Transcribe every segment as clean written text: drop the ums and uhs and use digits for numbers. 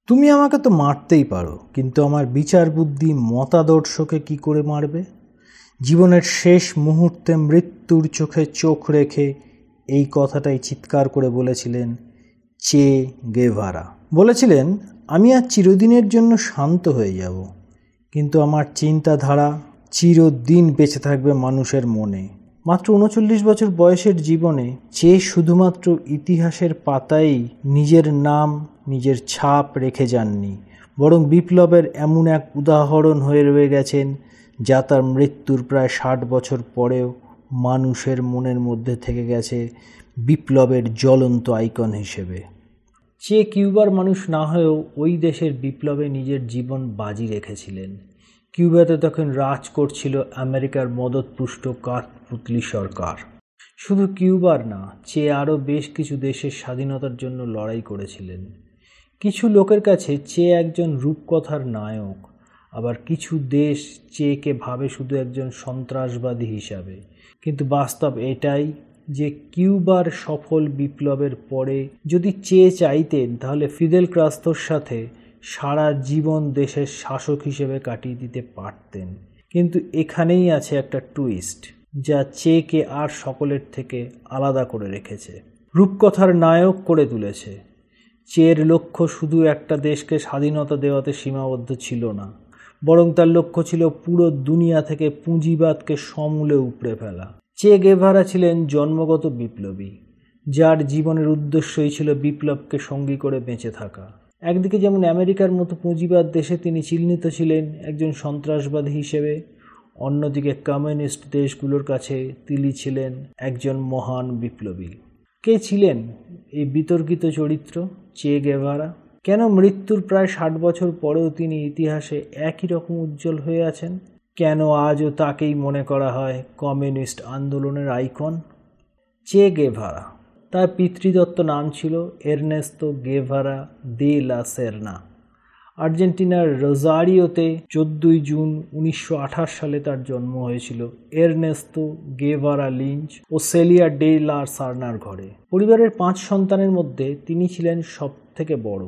তুমি আমাকে তো মারতেই পারো, কিন্তু আমার বিচার বুদ্ধি মতাদর্শকে কি করে মারবে? জীবনের শেষ মুহূর্তে মৃত্যুর চোখে চোখ রেখে এই কথাটাই চিৎকার করে বলেছিলেন চে গেভারা। বলেছিলেন, আমি আজ চিরদিনের জন্য শান্ত হয়ে যাব, কিন্তু আমার চিন্তাধারা চিরদিন বেঁচে থাকবে মানুষের মনে। মাত্র ৩৯ বছর বয়সের জীবনে চে শুধুমাত্র ইতিহাসের পাতায় নিজের নাম, নিজের ছাপ রেখে যাননি, বরং বিপ্লবের এমন এক উদাহরণ হয়ে রয়ে গেছেন যা তার মৃত্যুর প্রায় ৬০ বছর পরেও মানুষের মনের মধ্যে থেকে গেছে বিপ্লবের জ্বলন্ত আইকন হিসেবে। চে কিউবার মানুষ না হয়েও ওই দেশের বিপ্লবে নিজের জীবন বাজি রেখেছিলেন। কিউবাতে তখন রাজ করছিল আমেরিকার মদতপুষ্ট কাঠপুতলি সরকার। শুধু কিউবার না, চে আরও বেশ কিছু দেশের স্বাধীনতার জন্য লড়াই করেছিলেন। কিছু লোকের কাছে চে একজন রূপকথার নায়ক, আবার কিছু দেশ চেকে ভাবে শুধু একজন সন্ত্রাসবাদী হিসাবে। কিন্তু বাস্তব এটাই যে কিউবার সফল বিপ্লবের পরে যদি চে চাইতেন, তাহলে ফিদেল কাস্ত্রোর সাথে সারা জীবন দেশের শাসক হিসেবে কাটিয়ে দিতে পারতেন। কিন্তু এখানেই আছে একটা টুইস্ট, যা চেকে আর সকলের থেকে আলাদা করে রেখেছে, রূপকথার নায়ক করে তুলেছে। চের লক্ষ্য শুধু একটা দেশকে স্বাধীনতা দেওয়াতে সীমাবদ্ধ ছিল না, বরং তার লক্ষ্য ছিল পুরো দুনিয়া থেকে পুঁজিবাদকে সমূলে উপড়ে ফেলা। চে গেভারা ছিলেন জন্মগত বিপ্লবী, যার জীবনের উদ্দেশ্যই ছিল বিপ্লবকে সঙ্গী করে বেঁচে থাকা। একদিকে যেমন আমেরিকার মতো পুঁজিবাদ দেশে তিনি চিহ্নিত ছিলেন একজন সন্ত্রাসবাদী হিসেবে, অন্যদিকে কমিউনিস্ট দেশগুলোর কাছে তিনি ছিলেন একজন মহান বিপ্লবী। কে ছিলেন এই বিতর্কিত চরিত্র চে গেভারা? কেন মৃত্যুর প্রায় ৬০ বছর পরেও তিনি ইতিহাসে একই রকম উজ্জ্বল হয়ে আছেন? কেন আজও তাকেই মনে করা হয় কমিউনিস্ট আন্দোলনের আইকন? চে গেভারা, তার পিতৃদত্ত নাম ছিল এরনেস্তো গেভারা দে লা সেরনা। আর্জেন্টিনার রোজারিওতে ১৪ জুন ১৯২৮ সালে তার জন্ম হয়েছিল এরনেস্তো গেভারা লিঞ্চ ও সেলিয়া ডে লা সারনার ঘরে। পরিবারের ৫ সন্তানের মধ্যে তিনি ছিলেন সব থেকে বড়।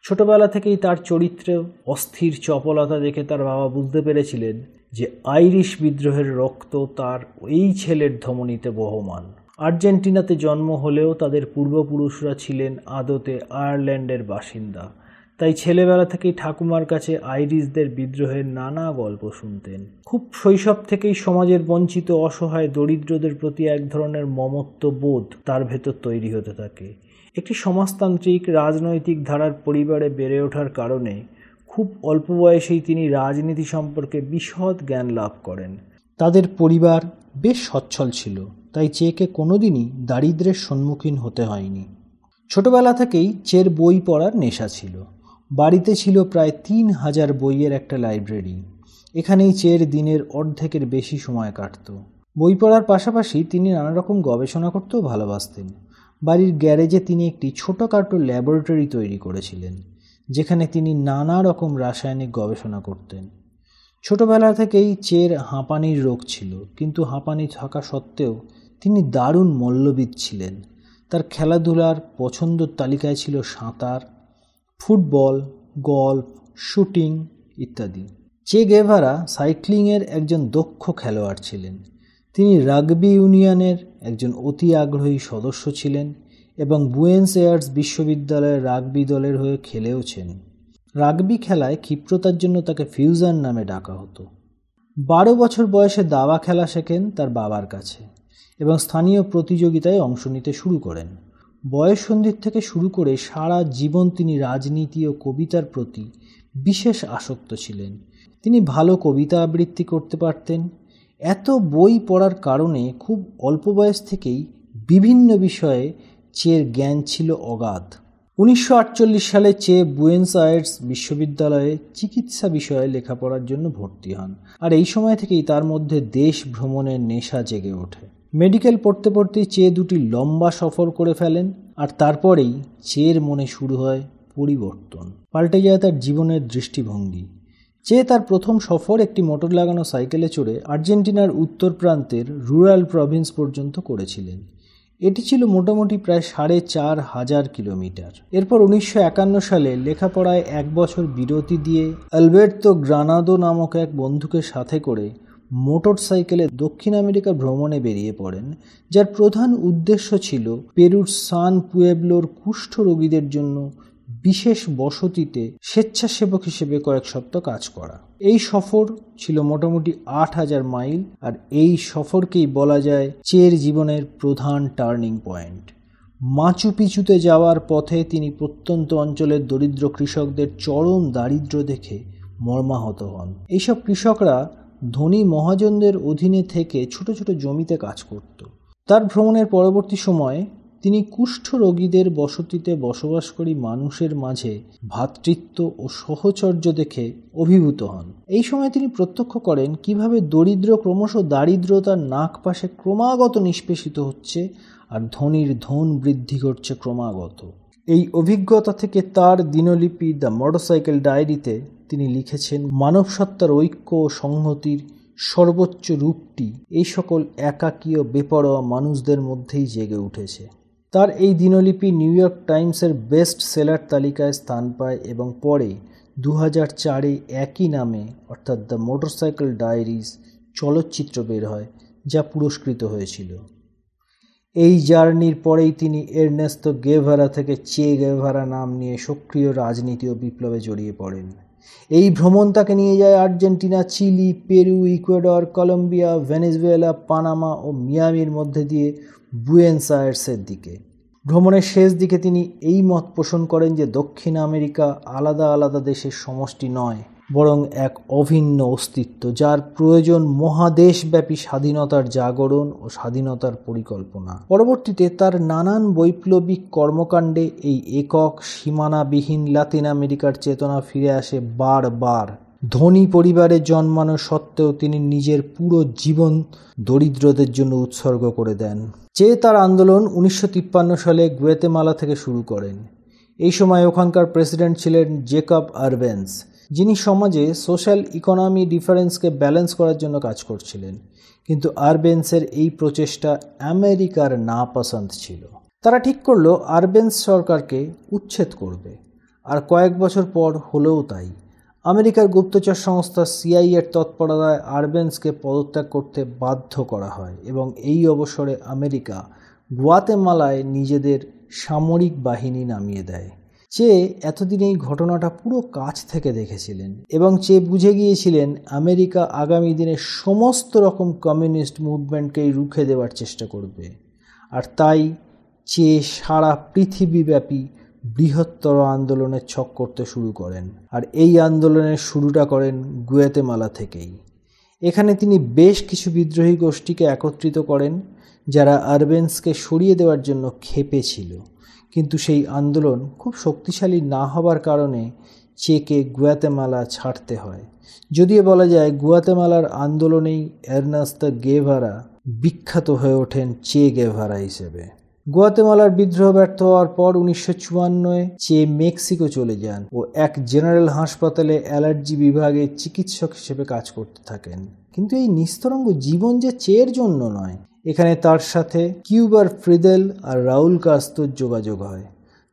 ছোটবেলা থেকেই তার চরিত্রে অস্থির চপলতা দেখে তার বাবা বুঝতে পেরেছিলেন যে আইরিশ বিদ্রোহের রক্ত তার এই ছেলের ধমনীতে বহমান। আর্জেন্টিনাতে জন্ম হলেও তাদের পূর্বপুরুষরা ছিলেন আদতে আয়ারল্যান্ডের বাসিন্দা, তাই ছেলেবেলা থেকেই ঠাকুমার কাছে আইরিশদের বিদ্রোহের নানা গল্প শুনতেন। খুব শৈশব থেকেই সমাজের বঞ্চিত, অসহায়, দরিদ্রদের প্রতি এক ধরনের মমত্ব বোধ তার ভেতর তৈরি হতে থাকে। একটি সমাজতান্ত্রিক রাজনৈতিক ধারার পরিবারে বেড়ে ওঠার কারণে খুব অল্প বয়সেই তিনি রাজনীতি সম্পর্কে বিশদ জ্ঞান লাভ করেন। তাদের পরিবার বেশ সচ্ছল ছিল, তাই চেকে কোনোদিনই দারিদ্র্যের সম্মুখীন হতে হয়নি। ছোটবেলা থেকেই চের বই পড়ার নেশা ছিল। বাড়িতে ছিল প্রায় ৩,০০০ বইয়ের একটা লাইব্রেরি। এখানেই চের দিনের অর্ধেকের বেশি সময় কাটত। বই পড়ার পাশাপাশি তিনি নানা রকম গবেষণা করতেও ভালোবাসতেন। বাড়ির গ্যারেজে তিনি একটি ছোটোখাটো ল্যাবরেটরি তৈরি করেছিলেন, যেখানে তিনি নানা রকম রাসায়নিক গবেষণা করতেন। ছোটবেলা থেকেই চের হাঁপানির রোগ ছিল, কিন্তু হাঁপানি থাকা সত্ত্বেও তিনি দারুণ মল্লবিদ ছিলেন। তার খেলাধুলার পছন্দের তালিকায় ছিল সাঁতার, ফুটবল, গল্ফ, শুটিং ইত্যাদি। চে গেভারা সাইক্লিংয়ের একজন দক্ষ খেলোয়াড় ছিলেন। তিনি রাগবি ইউনিয়নের একজন অতি আগ্রহী সদস্য ছিলেন এবং বুয়েন্স এয়ার্স বিশ্ববিদ্যালয়ের রাগবি দলের হয়ে খেলেওছেন। রাগবি খেলায় ক্ষিপ্রতার জন্য তাকে ফিউজান নামে ডাকা হতো। ১২ বছর বয়সে দাবা খেলা শেখেন তার বাবার কাছে এবং স্থানীয় প্রতিযোগিতায় অংশ নিতে শুরু করেন। বয়ঃসন্ধির থেকে শুরু করে সারা জীবন তিনি রাজনীতি ও কবিতার প্রতি বিশেষ আসক্ত ছিলেন। তিনি ভালো কবিতা আবৃত্তি করতে পারতেন। এত বই পড়ার কারণে খুব অল্প বয়স থেকেই বিভিন্ন বিষয়ে চের জ্ঞান ছিল অগাধ। ১৯৪৮ সালে চে বুয়েন্স আয়ার্স বিশ্ববিদ্যালয়ে চিকিৎসা বিষয়ে লেখাপড়ার জন্য ভর্তি হন, আর এই সময় থেকেই তার মধ্যে দেশ ভ্রমণের নেশা জেগে ওঠে। মেডিকেল পড়তে পড়তেই চে ২টি লম্বা সফর করে ফেলেন, আর তারপরেই চের মনে শুরু হয় পরিবর্তন। পাল্টে যায় তার জীবনের দৃষ্টিভঙ্গি। চে তার প্রথম সফর একটি মোটর লাগানো সাইকেলে চড়ে আর্জেন্টিনার উত্তর প্রান্তের রুরাল প্রভিন্স পর্যন্ত করেছিলেন। এটি ছিল মোটামুটি প্রায় 4,500 কিলোমিটার। এরপর 1951 সালে লেখাপড়ায় 1 বছর বিরতি দিয়ে আলবের্তো গ্রানাদো নামক এক বন্ধুকে সাথে করে মোটর সাইকেলে দক্ষিণ আমেরিকা ভ্রমণে বেরিয়ে পড়েন, যার প্রধান উদ্দেশ্য ছিল পেরুর সান পুয়েবলোর কুষ্ঠ রোগীদের জন্য বিশেষ বসতিতে স্বেচ্ছাসেবক হিসেবে কয়েক সপ্তাহ কাজ করা। এই সফর ছিল মোটামুটি 8,000 মাইল, আর এই সফরকেই বলা যায় চের জীবনের প্রধান টার্নিং পয়েন্ট। মাচু পিচুতে যাওয়ার পথে তিনি প্রত্যন্ত অঞ্চলের দরিদ্র কৃষকদের চরম দারিদ্র্য দেখে মর্মাহত হন। এইসব কৃষকরা ধনী মহাজনদের অধীনে থেকে ছোট ছোট জমিতে কাজ করত। তার ভ্রমণের পরবর্তী সময়ে তিনি কুষ্ঠ রোগীদের বসতিতে বসবাসকারী মানুষের মাঝে ভ্রাতৃত্ব ও সহচর্য দেখে অভিভূত হন। এই সময় তিনি প্রত্যক্ষ করেন কিভাবে দরিদ্র ক্রমশ দারিদ্রতার নাক পাশে ক্রমাগত নিষ্পেষিত হচ্ছে আর ধনীর ধন বৃদ্ধি ঘটছে ক্রমাগত। এই অভিজ্ঞতা থেকে তার দিনলিপি দ্য মোটরসাইকেল ডায়েরিতে তিনি লিখেছেন, মানব সত্তার ঐক্য ও সংহতির সর্বোচ্চ রূপটি এই সকল একাকী ও বেপরোয়া মানুষদের মধ্যেই জেগে উঠেছে। তার এই দিনলিপি নিউ ইয়র্ক টাইমসের বেস্ট সেলার তালিকায় স্থান পায় এবং পরে 2004-এ একই নামে অর্থাৎ দ্য মোটরসাইকেল ডায়েরিজ চলচ্চিত্র বের হয়, যা পুরস্কৃত হয়েছিল। এই জার্নির পরেই তিনি এরনেস্তো গেভারা থেকে চে গেভারা নাম নিয়ে সক্রিয় রাজনীতি ও বিপ্লবে জড়িয়ে পড়েন। এই ভ্রমণ তাকে নিয়ে যায় Argentina, Chile, Peru, Ecuador, Colombia, Venezuela, Panama ও মিয়ামির মধ্যে দিয়ে বুয়েনোস আয়ার্সের দিকে। ভ্রমণের শেষ দিকে তিনি এই মত পোষণ করেন যে দক্ষিণ আমেরিকা আলাদা আলাদা দেশের সমষ্টি নয়, বরং এক অভিন্ন অস্তিত্ব, যার প্রয়োজন মহাদেশব্যাপী স্বাধীনতার জাগরণ ও স্বাধীনতার পরিকল্পনা। পরবর্তীতে তার নানান বৈপ্লবিক কর্মকাণ্ডে এই একক সীমানাবিহীন লাতিন আমেরিকার চেতনা ফিরে আসে বারবার। ধনী পরিবারে জন্মানো সত্ত্বেও তিনি নিজের পুরো জীবন দরিদ্রদের জন্য উৎসর্গ করে দেন। চে তার আন্দোলন 1953 সালে গুয়াতেমালা থেকে শুরু করেন। এই সময় ওখানকার প্রেসিডেন্ট ছিলেন জেকব আরবেন্স, যিনি সমাজে সোশ্যাল ইকোনমি ডিফারেন্সকে ব্যালেন্স করার জন্য কাজ করছিলেন। কিন্তু আরবেন্সের এই প্রচেষ্টা আমেরিকার নাপসন্দ ছিল। তারা ঠিক করলো আরবেন্স সরকারকে উচ্ছেদ করবে, আর কয়েক বছর পর হলেও তাই। আমেরিকার গুপ্তচর সংস্থা সিআইএর তৎপরতায় আরবেন্সকে পদত্যাগ করতে বাধ্য করা হয় এবং এই অবসরে আমেরিকা গুয়াতেমালায় নিজেদের সামরিক বাহিনী নামিয়ে দেয়। চে এতদিন এই ঘটনাটা পুরো কাছ থেকে দেখেছিলেন এবং চে বুঝে গিয়েছিলেন আমেরিকা আগামী দিনে সমস্ত রকম কমিউনিস্ট মুভমেন্টকেই রুখে দেওয়ার চেষ্টা করবে। আর তাই চে সারা পৃথিবীব্যাপী বৃহত্তর আন্দোলনের ছক করতে শুরু করেন, আর এই আন্দোলনের শুরুটা করেন গুয়াতেমালা থেকেই। এখানে তিনি বেশ কিছু বিদ্রোহী গোষ্ঠীকে একত্রিত করেন, যারা আরবেন্সকে সরিয়ে দেওয়ার জন্য ক্ষেপে ছিল। কিন্তু সেই আন্দোলন খুব শক্তিশালী না হবার কারণে চেকে গুয়াতেমালা ছাড়তে হয়। যদিও বলা যায় গুয়াতেমালার আন্দোলনেই এরনেস্তো গেভারা বিখ্যাত হয়ে ওঠেন চে গেভারা হিসেবে। গুয়াতেমালার বিদ্রোহ ব্যর্থ হওয়ার পর 1954-এ চে মেক্সিকো চলে যান ও এক জেনারেল হাসপাতালে অ্যালার্জি বিভাগে চিকিৎসক হিসেবে কাজ করতে থাকেন। কিন্তু এই নিস্তরঙ্গ জীবন যে চের জন্য নয়। এখানে তার সাথে কিউবার ফ্রিদেল আর রাউল কাস্ত্রোর যোগাযোগ হয়।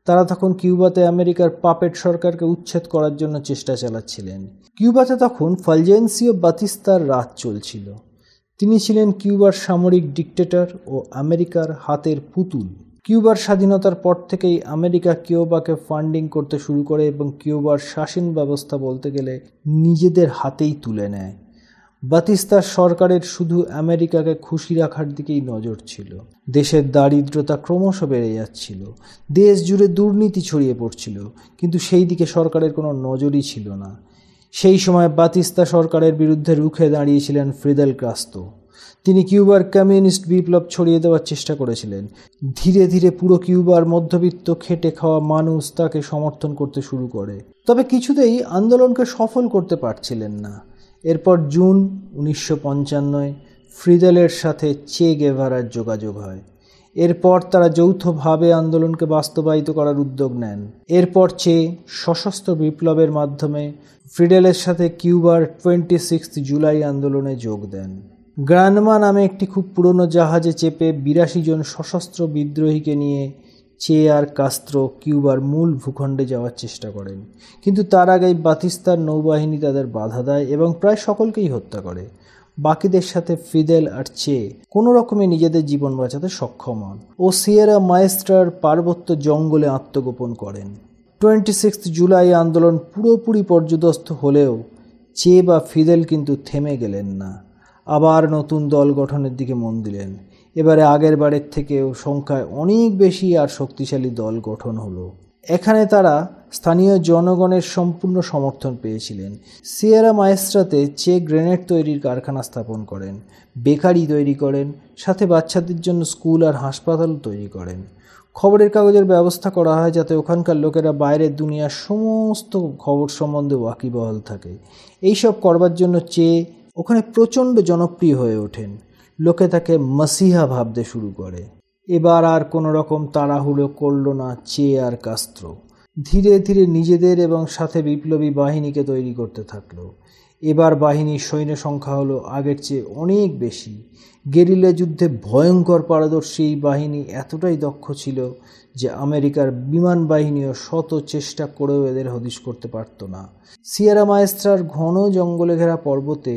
তারা তখন কিউবাতে আমেরিকার পাপেট সরকারকে উচ্ছেদ করার জন্য চেষ্টা চালাচ্ছিলেন। কিউবাতে তখন ফালজেন্সিও বাতিস্তার রাজ চলছিল। তিনি ছিলেন কিউবার সামরিক ডিক্টেটর ও আমেরিকার হাতের পুতুল। কিউবার স্বাধীনতার পর থেকেই আমেরিকা কিউবাকে ফান্ডিং করতে শুরু করে এবং কিউবার শাসন ব্যবস্থা বলতে গেলে নিজেদের হাতেই তুলে নেয়। বাতিস্তার সরকারের শুধু আমেরিকাকে খুশি রাখার দিকেই নজর ছিল। দেশের দারিদ্রতা ক্রমশ বেড়ে যাচ্ছিল, দেশ জুড়ে দুর্নীতি ছড়িয়ে পড়ছিল, কিন্তু সেই দিকে সরকারের কোনো নজরই ছিল না। সেই সময় বাতিস্তা সরকারের বিরুদ্ধে রুখে দাঁড়িয়েছিলেন ফিদেল কাস্ত্রো। তিনি কিউবার কমিউনিস্ট বিপ্লব ছড়িয়ে দেওয়ার চেষ্টা করেছিলেন। ধীরে ধীরে পুরো কিউবার মধ্যবিত্ত খেটে খাওয়া মানুষ তাকে সমর্থন করতে শুরু করে, তবে কিছুতেই আন্দোলনকে সফল করতে পারছিলেন না। এরপর জুন 1955-এ ফ্রিদেলের সাথে চে গেভারার যোগাযোগ হয়। এরপর তারা যৌথভাবে আন্দোলনকে বাস্তবায়িত করার উদ্যোগ নেন। এরপর চে সশস্ত্র বিপ্লবের মাধ্যমে ফ্রিদেলের সাথে কিউবার 26 জুলাই আন্দোলনে যোগ দেন। গ্রানমা নামে একটি খুব পুরনো জাহাজে চেপে 82 জন সশস্ত্র বিদ্রোহীকে নিয়ে চে আর কাস্ত্রো কিউবার মূল ভূখণ্ডে যাওয়ার চেষ্টা করেন, কিন্তু তার আগেই বাতিস্তার নৌবাহিনী তাদের বাধা দেয় এবং প্রায় সকলকেই হত্যা করে। বাকিদের সাথে ফিদেল আর চে কোনো রকমে নিজেদের জীবন বাঁচাতে সক্ষম হন ও সিয়েরা মায়েস্ট্রার পার্বত্য জঙ্গলে আত্মগোপন করেন। 26 জুলাই আন্দোলন পুরোপুরি পর্যুদস্ত হলেও চে বা ফিদেল কিন্তু থেমে গেলেন না। আবার নতুন দল গঠনের দিকে মন দিলেন। এবারে আগের বারের থেকেও সংখ্যায় অনেক বেশি আর শক্তিশালী দল গঠন হলো। এখানে তারা স্থানীয় জনগণের সম্পূর্ণ সমর্থন পেয়েছিলেন। সিয়েরা মায়েস্ট্রাতে চে গ্রেনেড তৈরির কারখানা স্থাপন করেন, বেকারি তৈরি করেন, সাথে বাচ্চাদের জন্য স্কুল আর হাসপাতাল তৈরি করেন। খবরের কাগজের ব্যবস্থা করা হয় যাতে ওখানকার লোকেরা বাইরের দুনিয়ার সমস্ত খবর সম্বন্ধে ওয়াকিবহাল থাকে। এইসব করবার জন্য চে ওখানে প্রচণ্ড জনপ্রিয় হয়ে ওঠেন। লোকে তাকে মাসিহা ভাবতে শুরু করে। এবার আর কোনো রকম তাড়াহুড়ো করল না চে আর কাস্ত্রো। ধীরে ধীরে নিজেদের এবং সাথে বিপ্লবী বাহিনীকে তৈরি করতে থাকলো। এবার বাহিনীর সৈন্য সংখ্যা হলো আগের চেয়ে অনেক বেশি। গেরিলা যুদ্ধে ভয়ঙ্কর পারদর্শী এই বাহিনী এতটাই দক্ষ ছিল যে আমেরিকার বিমান বাহিনীও শত চেষ্টা করেও এদের হদিশ করতে পারত না। সিয়েরা মায়েস্ট্রার ঘন জঙ্গলে ঘেরা পর্বতে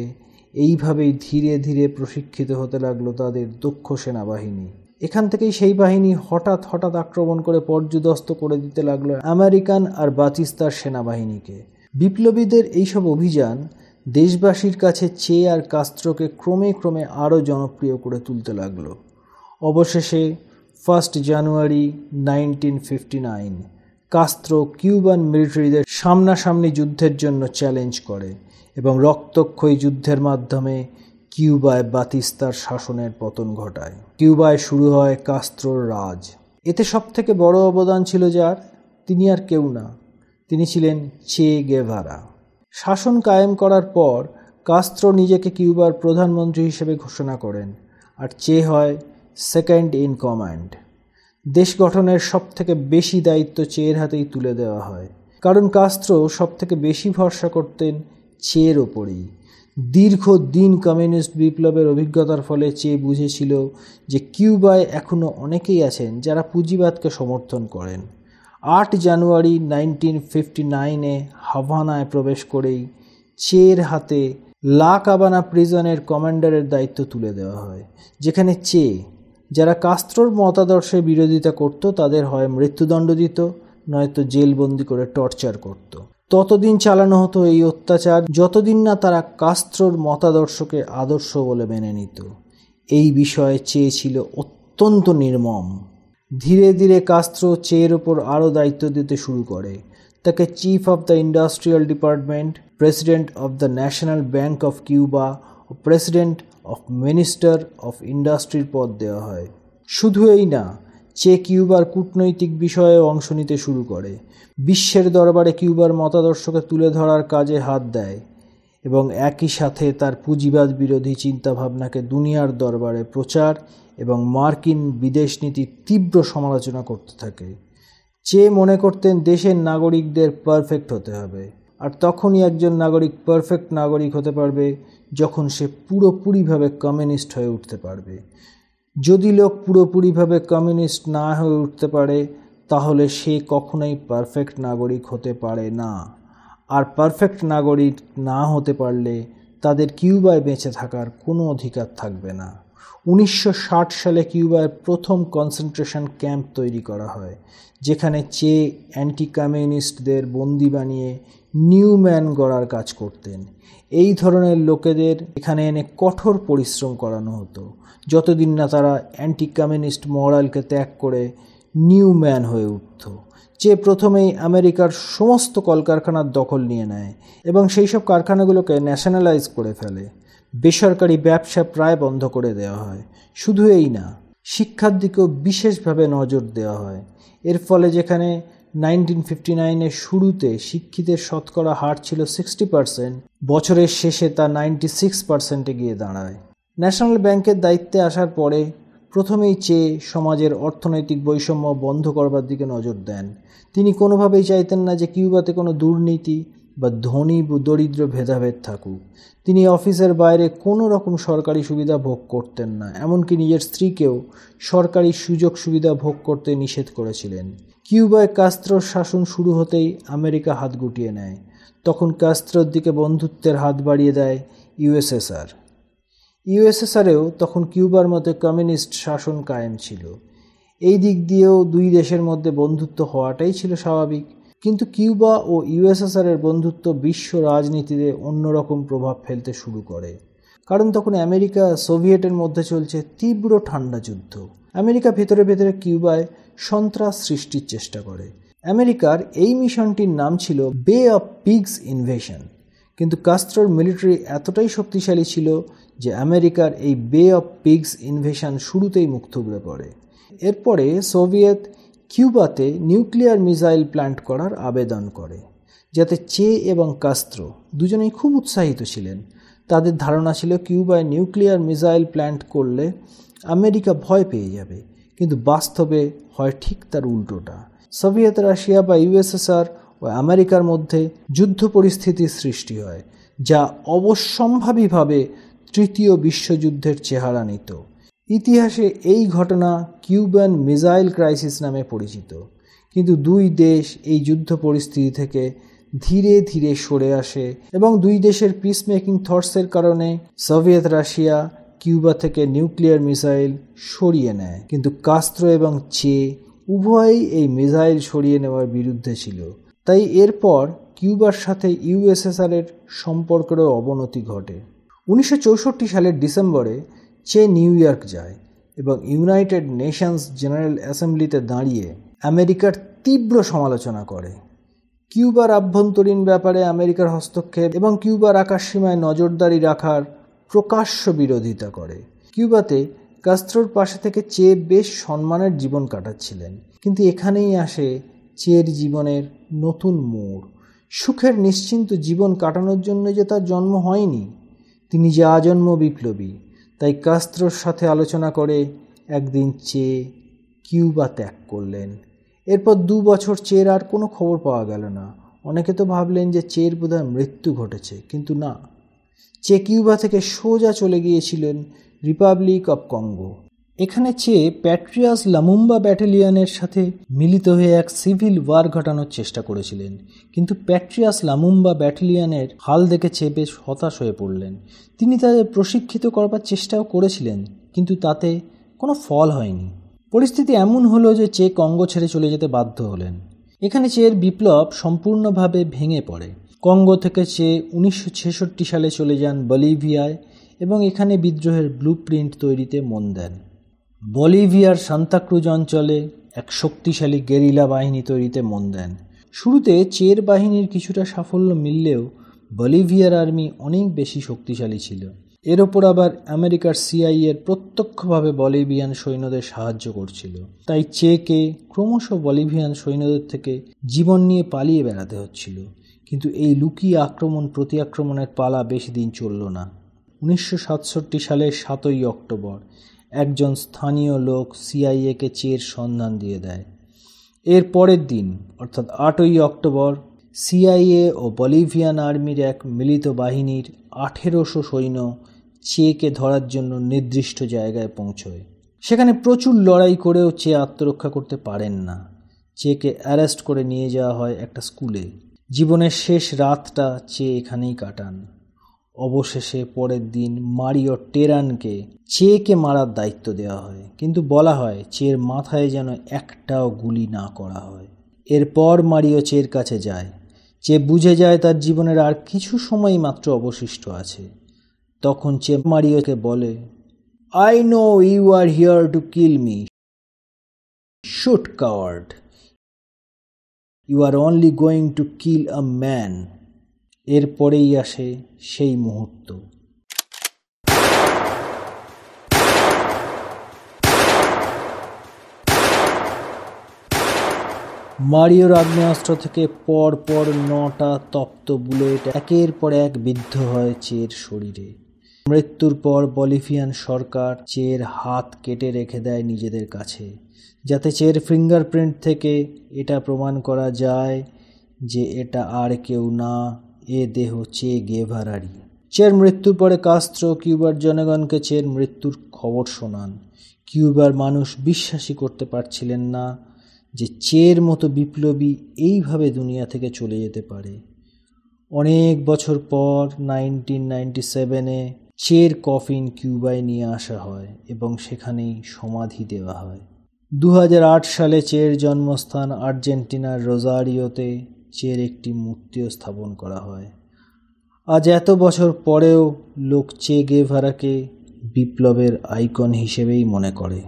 এইভাবেই ধীরে ধীরে প্রশিক্ষিত হতে লাগলো তাদের দক্ষ সেনাবাহিনী। এখান থেকেই সেই বাহিনী হঠাৎ আক্রমণ করে পর্যুদস্ত করে দিতে লাগলো আমেরিকান আর বাতিস্তার সেনাবাহিনীকে। বিপ্লবীদের এইসব অভিযান দেশবাসীর কাছে চে আর কাস্ত্রোকে ক্রমে আরও জনপ্রিয় করে তুলতে লাগলো। অবশেষে 1 জানুয়ারি 1959 কাস্ত্রো কিউবান মিলিটারিদের সামনাসামনি যুদ্ধের জন্য চ্যালেঞ্জ করে এবং রক্তক্ষয়ী যুদ্ধের মাধ্যমে কিউবায় বাতিস্তার শাসনের পতন ঘটায়। কিউবায় শুরু হয় কাস্ত্রোর রাজ। এতে সবথেকে বড় অবদান ছিল যার, তিনি আর কেউ না, তিনি ছিলেন চে গেভারা। শাসন কায়েম করার পর কাস্ত্রো নিজেকে কিউবার প্রধানমন্ত্রী হিসেবে ঘোষণা করেন আর চে হয় সেকেন্ড ইন কমান্ড। দেশ গঠনের সবথেকে বেশি দায়িত্ব চের হাতেই তুলে দেওয়া হয়, কারণ কাস্ত্রো সবথেকে বেশি ভরসা করতেন চের ওপরেই। দীর্ঘদিন কমিউনিস্ট বিপ্লবের অভিজ্ঞতার ফলে চে বুঝেছিল যে কিউবায় এখনও অনেকেই আছেন যারা পুঁজিবাদকে সমর্থন করেন। 8 জানুয়ারি 1959 হাভানায় প্রবেশ করেই চের হাতে লা কাবানা প্রিজনের কমান্ডারের দায়িত্ব তুলে দেওয়া হয়, যেখানে চে যারা কাস্ত্রোর মতাদর্শের বিরোধিতা করত তাদের হয় মৃত্যুদণ্ড দিত, নয়তো জেলবন্দি করে টর্চার করত। ততদিন চালানো হতো এই অত্যাচার যতদিন না তারা কাস্ত্রোর মতাদর্শকে আদর্শ বলে মেনে নিত। এই বিষয়ে চে ছিল অত্যন্ত নির্মম। ধীরে ধীরে কাস্ত্রো চের ওপর আরও দায়িত্ব দিতে শুরু করে। তাকে chief of the industrial department, president of the national bank of Cuba ও প্রেসিডেন্ট অফ মিনিস্টার অফ ইন্ডাস্ট্রির পদ দেওয়া হয়। শুধু এই না, চে কিউবার কূটনৈতিক বিষয়ে অংশ নিতে শুরু করে, বিশ্বের দরবারে কিউবার মতাদর্শকে তুলে ধরার কাজে হাত দেয় এবং একই সাথে তার পুঁজিবাদ বিরোধী চিন্তাভাবনাকে দুনিয়ার দরবারে প্রচার এবং মার্কিন বিদেশ নীতির তীব্র সমালোচনা করতে থাকে। চে মনে করতেন দেশের নাগরিকদের পারফেক্ট হতে হবে, আর তখনই একজন নাগরিক পারফেক্ট নাগরিক হতে পারবে যখন সে পুরোপুরিভাবে কমিউনিস্ট হয়ে উঠতে পারবে। যদি লোক পুরোপুরিভাবে কমিউনিস্ট না হয়ে উঠতে পারে তাহলে সে কখনোই পারফেক্ট নাগরিক হতে পারে না, আর পারফেক্ট নাগরিক না হতে পারলে তাদের কিউবায় বেঁচে থাকার কোনো অধিকার থাকবে না। 1960 সালে কিউবায় প্রথম কনসেন্ট্রেশন ক্যাম্প তৈরি করা হয়, যেখানে চে অ্যান্টি কমিউনিস্টদের বন্দি বানিয়ে নিউ ম্যান গড়ার কাজ করতেন। এই ধরনের লোকেদের এখানে এনে কঠোর পরিশ্রম করানো হতো যতদিন না তারা অ্যান্টি কমিউনিস্ট মরালকে ত্যাগ করে নিউ ম্যান হয়ে উঠত। চে প্রথমেই আমেরিকার সমস্ত কলকারখানার দখল নিয়ে নেয় এবং সেই সব কারখানাগুলোকে ন্যাশনালাইজ করে ফেলে। বেসরকারি ব্যবসা প্রায় বন্ধ করে দেওয়া হয়। শুধু এই না, শিক্ষার দিকেও বিশেষভাবে নজর দেওয়া হয়। এর ফলে যেখানে 1959-এর শুরুতে শিক্ষিতের শতকরা হার ছিল 60%, বছরের শেষে তা 96%-এ গিয়ে দাঁড়ায়। ন্যাশনাল ব্যাংকের দায়িত্বে আসার পরে প্রথমেই চে সমাজের অর্থনৈতিক বৈষম্য বন্ধ করবার দিকে নজর দেন। তিনি কোনোভাবেই চাইতেন না যে কিউবাতে কোনো দুর্নীতি বা ধনী দরিদ্র ভেদাভেদ থাকুক, তিনি অফিসের বাইরে কোনো রকম সরকারি সুবিধা ভোগ করতেন না। এমনকি নিজের স্ত্রীকেও সরকারি সুযোগ সুবিধা ভোগ করতে নিষেধ করেছিলেন। কিউবায় কাস্ত্রোর শাসন শুরু হতেই আমেরিকা হাত গুটিয়ে নেয়। তখন কাস্ত্রোর দিকে বন্ধুত্বের হাত বাড়িয়ে দেয় ইউএসএসআর। ইউএসএসআরেও তখন কিউবার মতো কমিউনিস্ট শাসন কায়েম ছিল। এই দিক দিয়েও দুই দেশের মধ্যে বন্ধুত্ব হওয়াটাই ছিল স্বাভাবিক। কিন্তু কিউবা ও ইউএসএসআরের বন্ধুত্ব বিশ্ব রাজনীতিতে অন্যরকম প্রভাব ফেলতে শুরু করে। কারণ তখন আমেরিকা সোভিয়েটের মধ্যে চলছে তীব্র ঠান্ডা যুদ্ধ। আমেরিকা ভেতরে ভেতরে কিউবায় সন্ত্রাস সৃষ্টির চেষ্টা করে। আমেরিকার এই মিশনটির নাম ছিল বে অফ পিগস ইনভেশন। কিন্তু কাস্ত্রোর মিলিটারি এতটাই শক্তিশালী ছিল যে আমেরিকার এই বে অফ পিগস ইনভেশন শুরুতেই মুখ থুবড়ে পড়ে। এরপরে সোভিয়েত কিউবাতে নিউক্লিয়ার মিসাইল প্ল্যান্ট করার আবেদন করে, যাতে চে এবং কাস্ত্রো দুজনেই খুব উৎসাহিত ছিলেন। তাদের ধারণা ছিল কিউবায় নিউক্লিয়ার মিসাইল প্ল্যান্ট করলে আমেরিকা ভয় পেয়ে যাবে, কিন্তু বাস্তবে হয় ঠিক তার উল্টোটা। সোভিয়েত রাশিয়া বা ইউএসএসআর ও আমেরিকার মধ্যে যুদ্ধ পরিস্থিতির সৃষ্টি হয়, যা অবশ্যম্ভাবীভাবে তৃতীয় বিশ্বযুদ্ধের চেহারা নিত। ইতিহাসে এই ঘটনা কিউবান মিসাইল ক্রাইসিস নামে পরিচিত। কিন্তু দুই দেশ এই যুদ্ধ পরিস্থিতি থেকে ধীরে ধীরে সরে আসে এবং দুই দেশের পিসমেকিং থটসের কারণে সোভিয়েত রাশিয়া কিউবা থেকে নিউক্লিয়ার মিসাইল সরিয়ে নেয়। কিন্তু কাস্ত্রো এবং চে উভয়ই এই মিসাইল সরিয়ে নেওয়ার বিরুদ্ধে ছিল। তাই এরপর কিউবার সাথে ইউএসএসআরের সম্পর্কেরও অবনতি ঘটে। 1964 সালের ডিসেম্বরে চে নিউ ইয়র্ক যায় এবং ইউনাইটেড নেশনস জেনারেল অ্যাসেম্বলিতে দাঁড়িয়ে আমেরিকার তীব্র সমালোচনা করে। কিউবার আভ্যন্তরীণ ব্যাপারে আমেরিকার হস্তক্ষেপ এবং কিউবার আকাশসীমায় নজরদারি রাখার প্রকাশ্য বিরোধিতা করে। কিউবাতে কাস্ত্রোর পাশে থেকে চে বেশ সম্মানের জীবন কাটাচ্ছিলেন। কিন্তু এখানেই আসে চের জীবনের নতুন মোড়। সুখের নিশ্চিন্ত জীবন কাটানোর জন্য যে তার জন্ম হয়নি, তিনি যে আজন্ম বিপ্লবী। তাই কাস্ত্রোর সাথে আলোচনা করে একদিন চে কিউবা ত্যাগ করলেন। এরপর 2 বছর চের আর কোনো খবর পাওয়া গেল না। অনেকে তো ভাবলেন যে চের বোধহয় মৃত্যু ঘটেছে, কিন্তু না, চে কিউবা থেকে সোজা চলে গিয়েছিলেন রিপাবলিক অব কঙ্গো। এখানে চে প্যাট্রিয়াস লামুম্বা ব্যাটালিয়নের সাথে মিলিত হয়ে এক সিভিল ওয়ার ঘটানোর চেষ্টা করেছিলেন। কিন্তু প্যাট্রিয়াস লামুম্বা ব্যাটালিয়নের হাল দেখে চে বেশ হতাশ হয়ে পড়লেন। তিনি তাদের প্রশিক্ষিত করবার চেষ্টাও করেছিলেন, কিন্তু তাতে কোনো ফল হয়নি। পরিস্থিতি এমন হলো যে চে কঙ্গো ছেড়ে চলে যেতে বাধ্য হলেন। এখানে চের বিপ্লব সম্পূর্ণভাবে ভেঙে পড়ে। কঙ্গো থেকে চে 1966 সালে চলে যান বলিভিয়ায় এবং এখানে বিদ্রোহের ব্লুপ্রিন্ট তৈরিতে মন দেন। বলিভিয়ার সান্তাক্রুজ অঞ্চলে এক শক্তিশালী গেরিলা বাহিনী তৈরিতে মন দেন। শুরুতে চের বাহিনীর কিছুটা সাফল্য মিললেও বলিভিয়ার আর্মি অনেক বেশি শক্তিশালী ছিল। এর ওপর আবার আমেরিকার সিআইএর প্রত্যক্ষভাবে বলিভিয়ান সৈন্যদের সাহায্য করছিল। তাই চেকে ক্রমশ বলিভিয়ান সৈন্যদের থেকে জীবন নিয়ে পালিয়ে বেড়াতে হচ্ছিল। কিন্তু এই লুকিয়ে আক্রমণ প্রতি আক্রমণের পালা বেশি দিন চলল না। 1967 সালের 7ই অক্টোবর একজন স্থানীয় লোক সিআইএকে চের সন্ধান দিয়ে দেয়। এর পরের দিন অর্থাৎ 8ই অক্টোবর সিআইএ ও বলিভিয়ান আর্মির এক মিলিত বাহিনীর 1800 সৈন্য চেকে ধরার জন্য নির্দিষ্ট জায়গায় পৌঁছয়। সেখানে প্রচুর লড়াই করেও চে আত্মরক্ষা করতে পারেন না। চেকে অ্যারেস্ট করে নিয়ে যাওয়া হয় একটা স্কুলে। জীবনের শেষ রাতটা চে এখানেই কাটান। অবশেষে পরের দিন মারিও টেরানকে চেকে মারার দায়িত্ব দেওয়া হয়, কিন্তু বলা হয় চের মাথায় যেন একটাও গুলি না করা হয়। এরপর মারিও চের কাছে যায়। চে বুঝে যায় তার জীবনের আর কিছু সময় মাত্র অবশিষ্ট আছে। তখন চে মারিওকে বলে, "I know you are here to kill me. Shoot, coward. You are only going to kill a man." এরপরেই আসে সেই মুহূর্ত। মারিওর আগ্নেয়াস্ত্র থেকে পরপর 9টা তপ্ত বুলেট একের পর এক বিদ্ধ হয় চের শরীরে। মৃত্যুর পর বলিভিয়ান সরকার চের হাত কেটে রেখে দেয় নিজেদের কাছে, যাতে চের ফিঙ্গারপ্রিন্ট থেকে এটা প্রমাণ করা যায় যে এটা আর কেউ না, এ দেহ চে গেভারারই। চের মৃত্যুর পরে কাস্ত্রো কিউবার জনগণকে চের মৃত্যুর খবর শোনান। কিউবার মানুষ বিশ্বাসই করতে পারছিলেন না যে চের মতো বিপ্লবী এইভাবে দুনিয়া থেকে চলে যেতে পারে। অনেক বছর পর 1997-এ চের কফিন কিউবায় নিয়ে আসা হয় এবং সেখানেই সমাধি দেওয়া হয়। 2008 সালে চের জন্মস্থান আর্জেন্টিনার রোজারিওতে চের একটি মূর্তিও স্থাপন করা হয়। আজ এত বছর পরেও লোক চে গেভারাকে বিপ্লবের আইকন হিসেবেই মনে করে।